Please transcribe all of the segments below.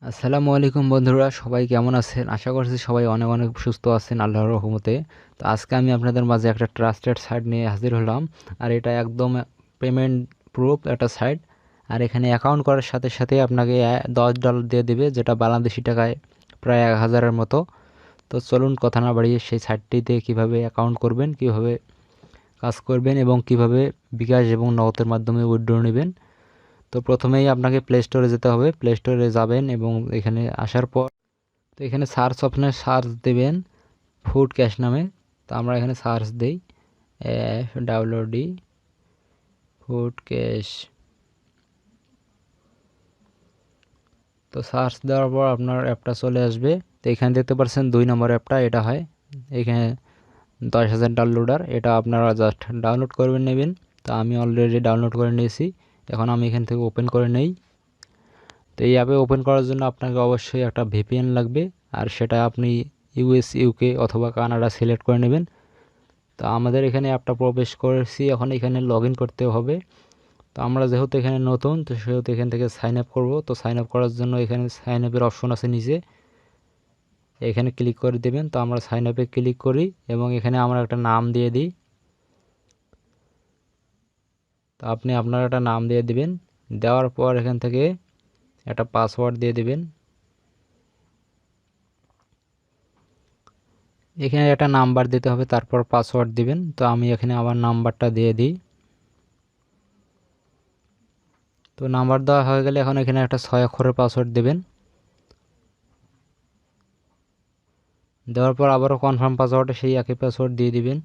আসসালামু আলাইকুম বন্ধুরা, সবাই কেমন আছেন? আশা করছি সবাই অনেক অনেক সুস্থ আছেন আল্লাহর রহমতে। তো আজকে আমি আপনাদের মাঝে একটা ট্রাস্টেড সাইট নিয়ে হাজির হলাম। আর এটা একদম পেমেন্ট প্রুফ একটা সাইট। আর এখানে অ্যাকাউন্ট করার সাথে সাথে আপনাকে $10 দিয়ে দিবে, যেটা বাংলাদেশি টাকায় প্রায় 1000-এর মতো। তো চলুন কথা না বাড়িয়ে সেই সাইটটিতে কিভাবে অ্যাকাউন্ট করবেন, কিভাবে কাজ করবেন এবং কিভাবে বিকাশ এবং নগদের মাধ্যমে উইথড্র নেবেন। তো প্রথমেই আপনাকে প্লে স্টোরে যেতে হবে। প্লে স্টোরে যাবেন এবং এখানে আসার পর তো এখানে সার্চ অপশনে সার্চ দেবেন ফুড ক্যাশ নামে। তো আমরা এখানে সার্চ দিই FWD ফুড ক্যাশ। তো সার্চ দেওয়ার পর আপনার অ্যাপটা চলে আসবে। তো এখানে দেখতে পাচ্ছেন 2 নম্বর অ্যাপটা, এটা হয় এখানে 10,000 ডাউনলোডার। এটা আপনারা জাস্ট ডাউনলোড করবেন নেবেন। তো আমি অলরেডি ডাউনলোড করে নিয়েছি। এখন আমি এখান থেকে ওপেন করে নেই। তো এই অ্যাপে ওপেন করার জন্য আপনাকে অবশ্যই একটা VPN লাগবে, আর সেটা আপনি US UK অথবা কানাডা সিলেক্ট করে নেবেন। তো আমাদের এখানে অ্যাপটা প্রবেশ করেছি, এখন এখানে লগ ইন করতে হবে। তো আমরা যেহেতু এখানে নতুন, তো সেহেতু এখান থেকে সাইন আপ করবো। তো সাইন আপ করার জন্য এখানে সাইন আপের অপশন আছে নিচে, এখানে ক্লিক করে দেবেন। তো আমরা সাইন আপে ক্লিক করি এবং এখানে আমরা একটা নাম দিয়ে দিই। তো আপনি আপনার একটা নাম দিয়ে দিবেন। দেওয়ার পর এখান থেকে একটা পাসওয়ার্ড দিয়ে দিবেন। এখানে একটা নাম্বার দিতে হবে, তারপর পাসওয়ার্ড দিবেন। তো আমি এখানে আমার নাম্বারটা দিয়ে দিই। তো নাম্বার দেওয়া হয়ে গেলে এখন এখানে একটা 6 অক্ষরের পাসওয়ার্ড দেবেন। দেওয়ার পর আবারও কনফার্ম পাসওয়ার্ডে সেই একই পাসওয়ার্ড দিয়ে দিবেন।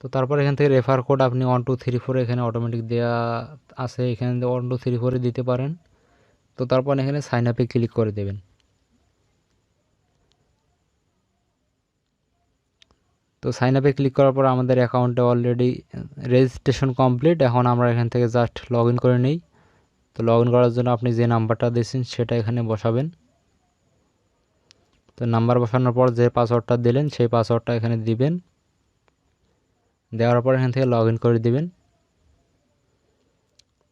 তো তারপর এখান থেকে রেফার কোড আপনি 1234 এখানে অটোমেটিক দেওয়া আছে, এখানে 1234 দিতে পারেন। তো তারপর এখানে সাইন আপে ক্লিক করে দেবেন। তো সাইন আপে ক্লিক করার পর আমাদের অ্যাকাউন্টে অলরেডি রেজিস্ট্রেশন কমপ্লিট। এখন আমরা এখান থেকে জাস্ট লগ ইন করে নিই। তো লগ ইন করার জন্য আপনি যে নাম্বারটা দিয়েছেন সেটা এখানে বসাবেন। তো নাম্বার বসানোর পর যে পাসওয়ার্ডটা দিলেন সেই পাসওয়ার্ডটা এখানে দিবেন। দেওয়ার পর এখান থেকে লগ ইন করে দিবেন।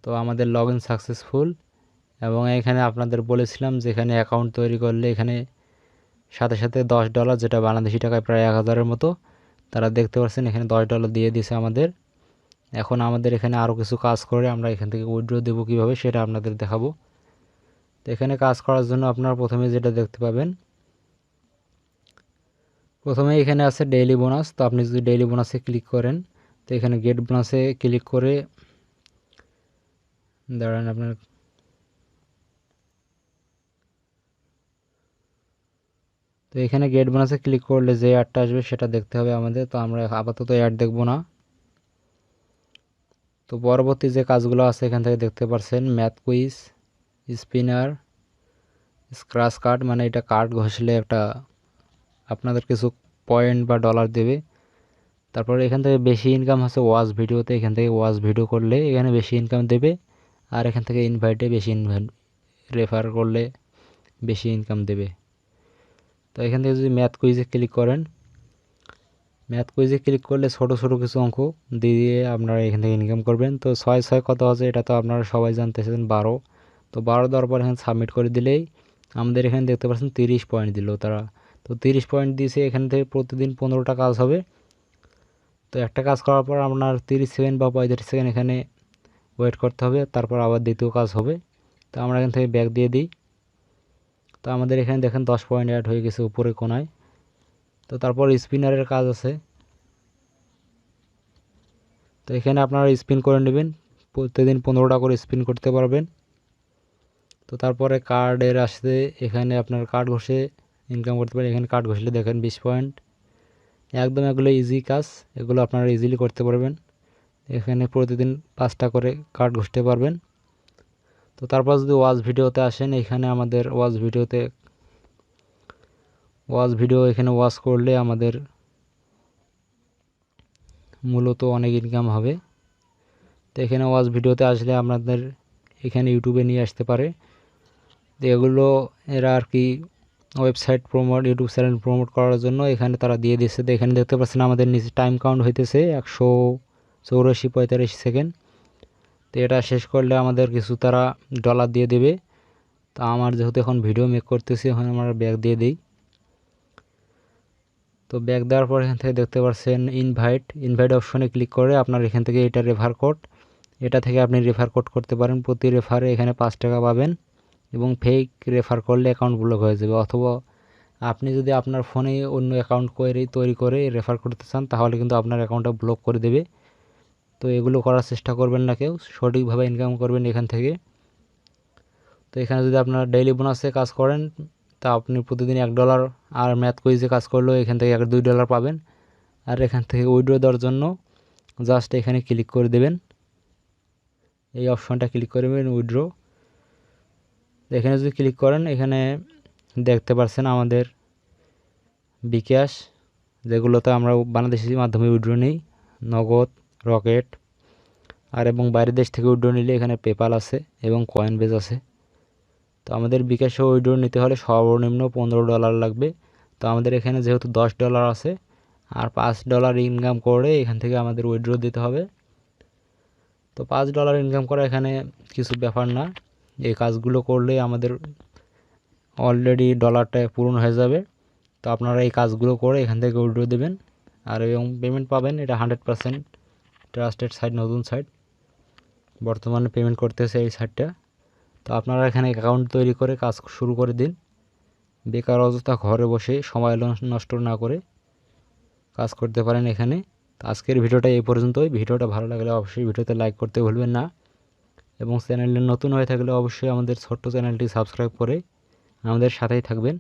তো আমাদের লগ ইন সাকসেসফুল। এবং এখানে আপনাদের বলেছিলাম যে এখানে অ্যাকাউন্ট তৈরি করলে এখানে সাথে সাথে $10, যেটা বাংলাদেশি টাকায় প্রায় 1000-এর মতো, তারা দেখতে পাচ্ছেন এখানে $10 দিয়ে দিয়েছে আমাদের। এখন আমাদের এখানে আরও কিছু কাজ করে আমরা এখান থেকে উইথড্র দেবো কীভাবে সেটা আপনাদের দেখাবো। তো এখানে কাজ করার জন্য আপনারা প্রথমে যেটা দেখতে পাবেন, প্রথমে এখানে আছে ডেইলি বোনাস। তো আপনি যদি ডেইলি বোনাসে ক্লিক করেন, তো এখানে গেট বোনাসে ক্লিক করে দাঁড়ান আপনার, তো এখানে গেট বোনাসে ক্লিক করলে যে অ্যাডটা আসবে সেটা দেখতে হবে আমাদের। তো আমরা আপাতত অ্যাড দেখব না। তো পরবর্তী যে কাজগুলো আছে এখান থেকে দেখতে পাচ্ছেন math quiz, spinner, scratch card, মানে এটা কার্ড ঘষলে একটা আপনাদের কিছু পয়েন্ট বা ডলার দেবে। তারপরে এখান থেকে বেশি ইনকাম হচ্ছে ওয়াচ ভিডিওতে, এখান থেকে ওয়াচ ভিডিও করলে এখানে বেশি ইনকাম দেবে। আর এখান থেকে ইনভাইটে বেশি রেফার করলে বেশি ইনকাম দেবে। তো এখান থেকে যদি ম্যাথ কুইজে ক্লিক করেন, ম্যাথ কুইজে ক্লিক করলে ছোটো ছোটো কিছু অঙ্ক দিয়ে আপনারা এখান থেকে ইনকাম করবেন। তো 6 কত আছে এটা তো আপনারা সবাই জানতেছেন, 12। তো 12 দেওয়ার পর এখানে সাবমিট করে দিলেই আমাদের এখানে দেখতে পাচ্ছেন 30 পয়েন্ট দিল তারা। তো 30 পয়েন্ট দিয়েছে, এখান থেকে প্রতিদিন 15টা কাজ হবে। তো একটা কাজ করার পর আপনার 30 সেকেন্ড বা 35 সেকেন্ড এখানে ওয়েট করতে হবে, তারপর আবার দ্বিতীয় কাজ হবে। তো আমরা এখান থেকে ব্যাক দিয়ে দিই। তো আমাদের এখানে দেখেন 10 পয়েন্ট অ্যাড হয়ে গেছে উপরে কোনায়। তো তারপর স্পিনারের কাজ আছে। তো এখানে আপনারা স্পিন করে নেবেন, প্রতিদিন 15টা করে স্পিন করতে পারবেন। তো তারপরে কার্ডের আসতে এখানে আপনার কার্ড ঘষে ইনকাম করতে পারেন। এখানে কার্ড ঘষলে দেখেন 20 পয়েন্ট। একদম এগুলো ইজি কাজ, এগুলো আপনারা ইজিলি করতে পারবেন। এখানে প্রতিদিন 5টা করে কার্ড ঘষতে পারবেন। তো তারপর যদি ওয়াচ ভিডিওতে আসেন, এখানে আমাদের ওয়াচ ভিডিও এখানে ওয়াচ করলে আমাদের মূলত অনেক ইনকাম হবে। তো এখানে ওয়াচ ভিডিওতে আসলে আপনাদের এখানে ইউটিউবে নিয়ে আসতে পারে। তো এগুলো এরা আর কি website promote, YouTube channel promote করার জন্য এখানে তারা দিয়ে দিচ্ছে। তো এখানে দেখতে পাচ্ছেন আমাদের নিচে টাইম কাউন্ট হইতেছে 184-45 সেকেন্ড। তো এটা শেষ করলে আমাদের কিছু তারা ডলার দিয়ে দেবে। তো আমার যেহেতু এখন ভিডিও মেক করতেছি, এখন আমরা ব্যাক দিয়ে দিই। তো ব্যাক দেওয়ার পর এখান থেকে দেখতে পাচ্ছেন ইনভাইট অপশনে ক্লিক করে আপনার এখান থেকে এটা রেফার কোড, এটা থেকে আপনি রেফার কোড করতে পারেন। প্রতি রেফারে এখানে 5 টাকা পাবেন এবং ফেক রেফার করলে অ্যাকাউন্ট ব্লক হয়ে যাবে। অথবা আপনি যদি আপনার ফোনে অন্য অ্যাকাউন্ট তৈরি করে রেফার করতে চান তাহলে কিন্তু আপনার অ্যাকাউন্টটা ব্লক করে দেবে। তো এগুলো করার চেষ্টা করবেন না কেউ, সঠিকভাবে ইনকাম করবেন এখান থেকে। তো এখানে যদি আপনারা ডেইলি বোনাসে কাজ করেন তা আপনি প্রতিদিন $1 আর ম্যাথ কুইজে কাজ করলেও এখান থেকে $2 পাবেন। আর এখান থেকে উইথড্র দেওয়ার জন্য জাস্ট এখানে ক্লিক করে দেবেন, এই অপশনটা ক্লিক করবেন উইথড্র। এখানে যদি ক্লিক করেন এখানে দেখতে পাচ্ছেন আমাদের বিকাশ, যেগুলোতে আমরা বাংলাদেশি মাধ্যমে উইথড্র নিই, নগদ, রকেট আর এবং বাইরের দেশ থেকে উইথড্র নিলে এখানে পেপাল আছে এবং কয়েনবেজ আছে। তো আমাদের বিকাশে উইথড্র নিতে হলে সর্বনিম্ন $15 লাগবে। তো আমাদের এখানে যেহেতু $10 আছে আর $5 ইনকাম করে এখান থেকে আমাদের উইথড্র দিতে হবে। তো $5 ইনকাম করা এখানে কিছু ব্যাপার না, এই কাজগুলো করলে আমাদের অলরেডি ডলারটা পূরণ হয়ে যাবে। তো আপনারা এই কাজগুলো করে এখান থেকে উইথড্র দেবেন আর এবং পেমেন্ট পাবেন। এটা 100% ট্রাস্টেড সাইট, নতুন সাইট, বর্তমানে পেমেন্ট করতেছে এই সাইটটা। তো আপনারা এখানে অ্যাকাউন্ট তৈরি করে কাজ শুরু করে দিন, বেকার অযথা ঘরে বসে সময় নষ্ট না করে কাজ করতে পারেন এখানে। তো আজকের ভিডিওটা এই পর্যন্তই। ভিডিওটা ভালো লাগলে অবশ্যই ভিডিওতে লাইক করতে ভুলবেন না এবং চ্যানেলে নতুন হয়ে থাকলে অবশ্যই আমাদের ছোট্ট চ্যানেলটি সাবস্ক্রাইব করে আমাদের সাথেই থাকবেন।